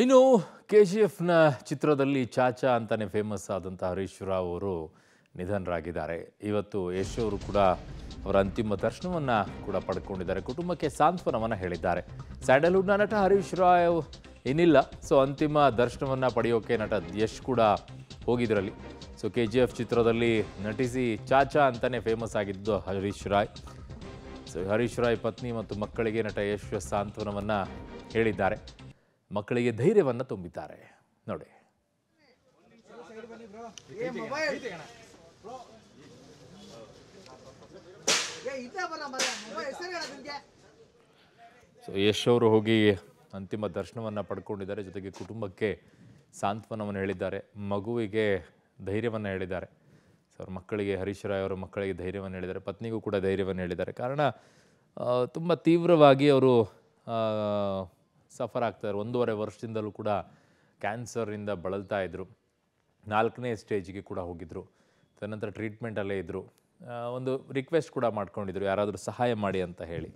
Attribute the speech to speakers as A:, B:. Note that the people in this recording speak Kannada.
A: ಇನ್ನು KGFನ ಚಿತ್ರದಲ್ಲಿ ಚಾಚಾ ಅಂತಾನೆ ಫೇಮಸ್ ಆದಂತ ಹರೀಶ್ ರಾವ್ ಅವರು ನಿಧನರಾಗಿದ್ದಾರೆ. ಇವತ್ತು ಯಶ್ ಅವರು ಕೂಡ ಅವರ ಅಂತಿಮ ದರ್ಶನವನ್ನ ಕೂಡ ಪಡೆದುಕೊಂಡಿದ್ದಾರೆ. ಕುಟುಂಬಕ್ಕೆ ಸಾಂತ್ವನವನ್ನ ಹೇಳಿದ್ದಾರೆ. ಸ್ಯಾಂಡಲ್ವುಡ್ನ ನಟ ಹರೀಶ್ ರಾವ್ ಏನಿಲ್ಲ, ಸೊ ಅಂತಿಮ ದರ್ಶನವನ್ನ ಪಡೆಯೋಕೆ ನಟ ಯಶ್ ಕೂಡ ಹೋಗಿದ್ರಲ್ಲಿ. ಸೊ KGF ಚಿತ್ರದಲ್ಲಿ ನಟಿಸಿ ಚಾಚಾ ಅಂತಾನೆ ಫೇಮಸ್ ಆಗಿದ್ದು ಹರೀಶ್ ರಾಯ್. ಸೊ ಹರೀಶ್ ರಾಯ್ ಪತ್ನಿ ಮತ್ತು ಮಕ್ಕಳಿಗೆ ನಟ ಯಶ್ ಸಾಂತ್ವನವನ್ನ ಹೇಳಿದ್ದಾರೆ. ಮಕ್ಕಳಿಗೆ ಧೈರ್ಯವನ್ನು ತುಂಬಿದ್ದಾರೆ ನೋಡಿ. ಸೊ ಯಶ್ ಅವರು ಹೋಗಿ ಅಂತಿಮ ದರ್ಶನವನ್ನು ಪಡ್ಕೊಂಡಿದ್ದಾರೆ. ಜೊತೆಗೆ ಕುಟುಂಬಕ್ಕೆ ಸಾಂತ್ವನವನ್ನು ಹೇಳಿದ್ದಾರೆ, ಮಗುವಿಗೆ ಧೈರ್ಯವನ್ನು ಹೇಳಿದ್ದಾರೆ. ಸೊ ಅವ್ರ ಮಕ್ಕಳಿಗೆ, ಹರೀಶ್ ರಾಯ್ ಅವರ ಮಕ್ಕಳಿಗೆ ಧೈರ್ಯವನ್ನು ಹೇಳಿದ್ದಾರೆ, ಪತ್ನಿಗೂ ಕೂಡ ಧೈರ್ಯವನ್ನು ಹೇಳಿದ್ದಾರೆ. ಕಾರಣ ತುಂಬ ತೀವ್ರವಾಗಿ ಅವರು ಸಫರ್ ಆಗ್ತಾರೆ. 1.5 ವರ್ಷದಿಂದಲೂ ಕೂಡ ಕ್ಯಾನ್ಸರಿಂದ ಬಳಲ್ತಾ ಇದ್ದರು. 4ನೇ ಸ್ಟೇಜಿಗೆ ಕೂಡ ಹೋಗಿದ್ದರು. ತದನಂತರ ಟ್ರೀಟ್ಮೆಂಟಲ್ಲೇ ಇದ್ದರು. ಒಂದು ರಿಕ್ವೆಸ್ಟ್ ಕೂಡ ಮಾಡ್ಕೊಂಡಿದ್ರು, ಯಾರಾದರೂ ಸಹಾಯ ಮಾಡಿ ಅಂತ ಹೇಳಿ.